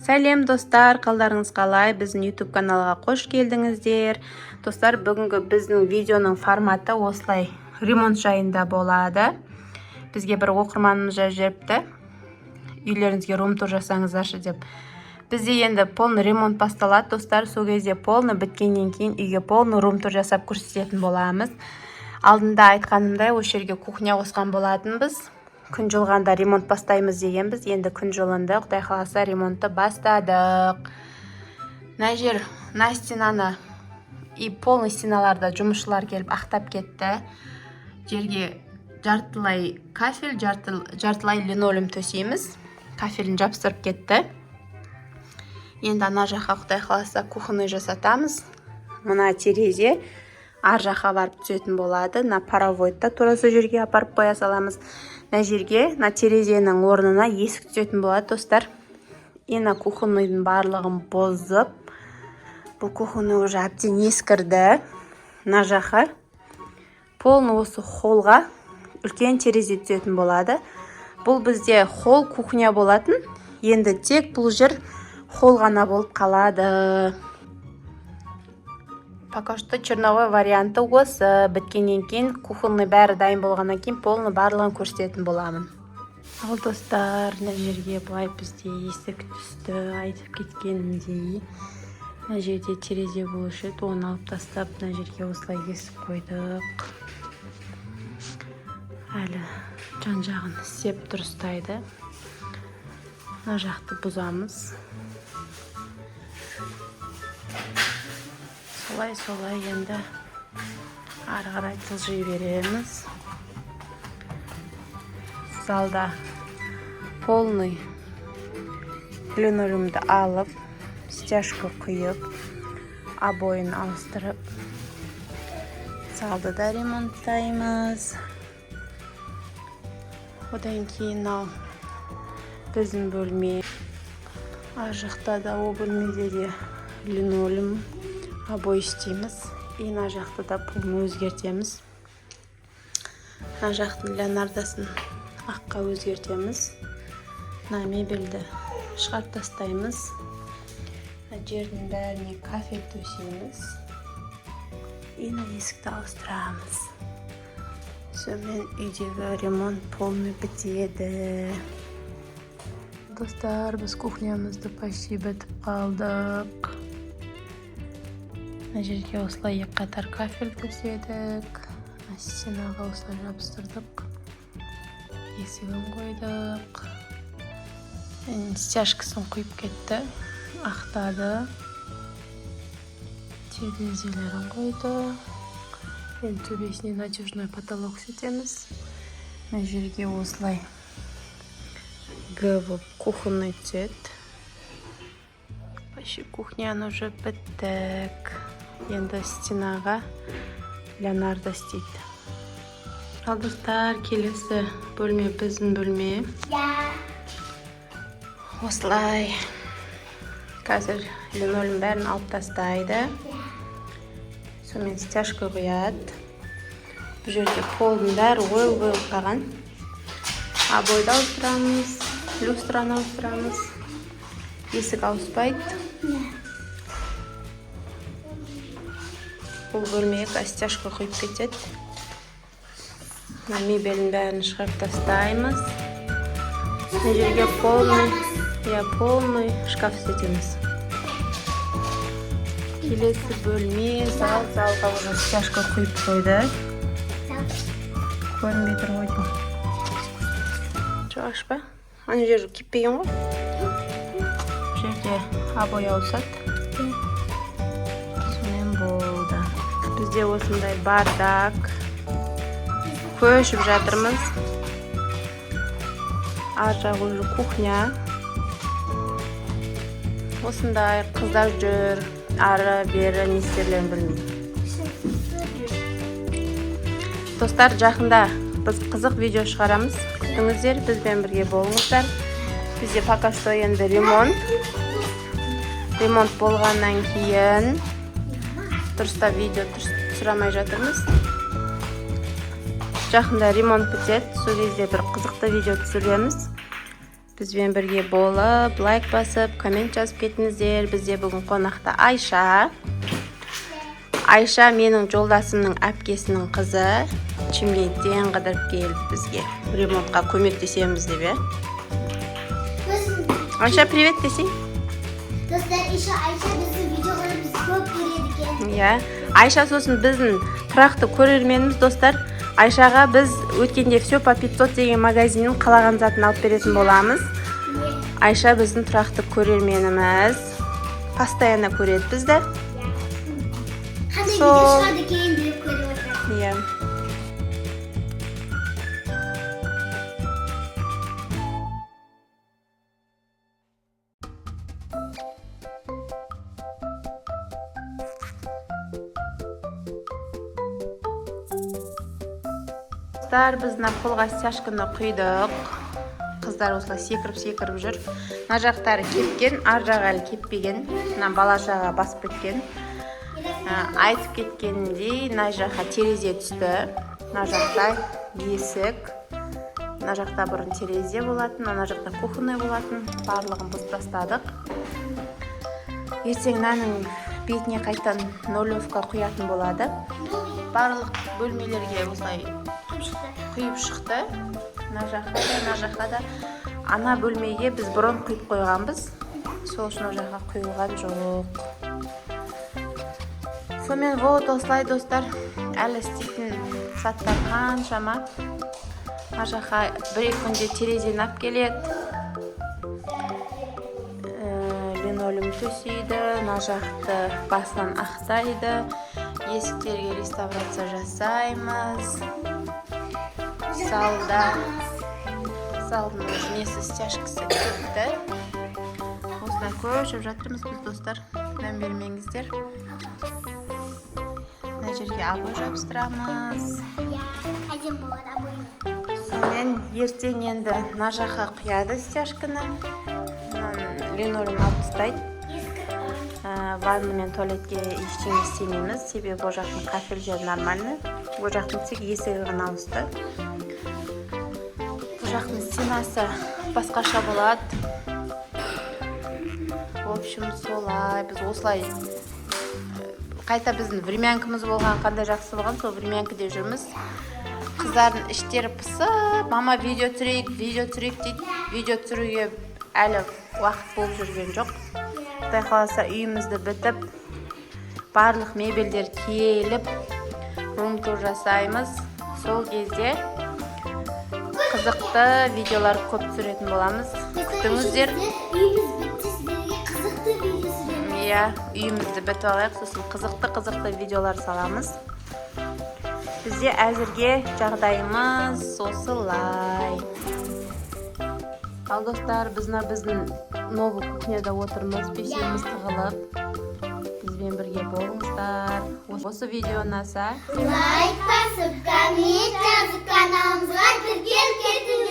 Сәлем достар, қалдарыңыз қалай? Біздің YouTube каналға қош келдіңіздер. Достар, бүгінгі біздің видеоның форматы осылай ремонт жайында болады. Бізге бір оқырманымыз жазыпты. Үйлеріңізге рум-тур жасаңыздаршы деп. Бізде енді полный ремонт басталады, достар. Сол кезде полный біткеннен кейін үйге полный рум-тур жасап көрсететін боламыз. Алдында айтқанымдай, осы жерге кухня қосқан болатынбыз. Күн жылғанда ремонт бастаймыз дегенбіз. Енді күн жылында Құдай қаласа ремонтты бастадық. Мына жер, мына стенаны и полный стеналарда жұмысшылар келіп ақтап кетті. Жерге жартылай кафель, жартылай линолеум төсейміз. Кафелін жапсырып кетті. Енді ана жаққа Құдай қаласа кухня жасатамыз. Мына терезе ар жаққа барып түсетін болады. На паровойдта тура сол жерге апарып қоя саламыз. Мына жерге, мына терезенің орнына есік түсетін болады, достар. Ена кухняның барлығын бозып, бұл кухня уже әбден ескірді. Мына жаққа полный осы холға үлкен терезе түсетін болады. Бұл бізде холл кухня болатын. Енді тек бұл жер холл ғана болып қалады. Пока что черновой варианты осы. Біткеннен кейін кухонный бәрі дайын болғаннан кейін полный барлығын көрсететін боламын. Ал достар, мына жерге былай бізде есік түсті, айтып кеткенімдей. Мына жерде терезе болушы еді, оны алып тастап, мына жерге осылай есік қойдық. Әлі жан жағын істеп дұрыстайды. Мына жақты бұзамыз. Солай енді ары қарай жылжи береміз. Залда полный линолеумды алып, стяжка құйып, обойын ауыстырып, залды да ремонттаймыз. Одан кейін ал біздің бөлме. Ар жақта да о бөлмеде де линолеум обой істейміз. И мына жақты да полный өзгертеміз. Мына жақтың леонардасын аққа өзгертеміз. Мына мебельді шығарып тастаймыз. Мына жердің бәріне кафель төсейміз. И мына есікті ауыстырамыз. Сонымен үйдегі ремонт полный бітеді. Достар, біз кухнямызды почти бітіп қалдық. Мына жерге осылай екі қатар кафель төседік. Стенаға осылай жабыстырдық. Есігін қойдық. Стяжкасын құйып кетті. Ақтады. Терезелерін қойдық. Енді төбесіне надежный потолок сетеміз. Мына жерге осылай г-болып кухонный түседі. Почти кухняны уже біттік. Енді стенаға леонардо істейді. Ал достар, келесі бөлме біздің бөлме. Осылай қазір линолеум бәрін алып тастайды. Сонымен стяжка қояды. Бұл жерде полдың бәрі ойыл қалған. Обойды ауыстырамыз, люстраны ауыстырамыз. Есік ауыспайды. Бұл бөлмеге стяжка құйып кетеді. Мына мебелін бәрін шығарып тастаймыз. Мына жерге полный шкаф істетеміз. Келесі бөлме, залға уже стяжка құйып қойды. Көрінбей тұр ғой. Жоғаш па? Ана жер кеппеген ғой. Жерде обой ауысады. Сонымен болды. Бізде осындай бардак. Көшіп жатырмыз. Ар жағы уже кухня. Осындай қыздар жүр. Ары бері не істерлерін білмейді. Достар, жақында біз қызық видео шығарамыз. Күтіңіздер, бізбен бірге болыңыздар. Бізде пока что енді ремонт болғаннан кейін дұрыстап видео түсірамай жатырмыз. Жақында ремонт бітеді. Сол кезде бір қызықты видео түсіреміз. бізбен бірге болып, лайк басып, коммент жазып кетіңіздер. Бізде бүгін қонақта Айша. Айша менің жолдасымның әпкесінің қызы. Шымкенттен қыдырып келді бізге. Ремонтқа көмектесеміз деп. Айша, привет десей. Достар, Айша біздің видеоларымызды көп көреді екен. Айша сосын біздің тұрақты көрерменіміз, достар. Айшаға біз өткенде все по 500 деген магазиннің қалаған затын алып беретін боламыз. Айша біздің тұрақты көрерменіміз. Постоянно көреді бізді. Қандай видео шығады кейін деп көріп отырады. Достар, біз қолға стяжканы құйдық. Қыздар осылай секіріп жүр. Мына жақтары кепкен, ар жағы әлі кеппеген. Мына бала шаға басып кеткен. Айтып кеткеніндей, мына жаққа терезе түсті. Мына жақта есік. Мына жақта бұрын терезе болатын, мына жақта кухонный болатын. Барлығын бұзып тастадық. Ертең мынаның бетіне қайтадан нолевка құятын болады. Барлық бөлмелерге осылай құйып шықты. Мына жаққа да. Ана бөлмеге біз бұрын құйып қойғанбыз. Сол үшін ол жаққа құйылған жоқ. Сонымен вот осылай, достар. Әлі істейтін сәттер қаншама. Мына жаққа бір-екі күнде терезені алып келеді. Линолеум төсейді. Мына жақты басынан ақтайды. Есіктерге реставрация жасаймыз. Залдың несі стяжкасы кетті. Осылай көшіп жатырмыз біз, достар. Мән бермеңіздер. Мына жерге обой жабыстырамыз. Әдем болады обой. Сонымен ертең енді мына жаққа құяды стяжканы. Линолеум алып тастайды. Ванна мен туалетке ештеңе істемейміз, себебі бұл жақтың кафель жері нормальный. Бұл жақтың тек есігі ғана ауысты. Бұл жақтың стенасы басқаша болады. В общем, солай. Біз осылай қайта біздің времянкамыз болған, қандай жақсы болған, сол времянкіде жүрміз. Қыздардың іштері пысып, мама видео түсірейік дейді. Видео түсіруге әлі уақыт болып жүрген жоқ. Құдай қаласа үйімізді бітіп, барлық мебельдер келіп, рум-тур жасаймыз. Сол кезде қызықты видеолар көп түсіретін боламыз. Күтіңіздер. Үйіміз бітті, сіздерге қызықты видео түсіреміз. Үйімізді бітіп алайық, сосын қызықты видеолар саламыз. Бізде әзірге жағдайымыз осылай. Ал достар, біздің новый кухняда отырмыз, бесеуміз тығылып. Бізбен бірге болыңыздар. Осы видео ұнаса, Лайк басып, коммент жазып, каналымызға тіркеліп кетіңіздер.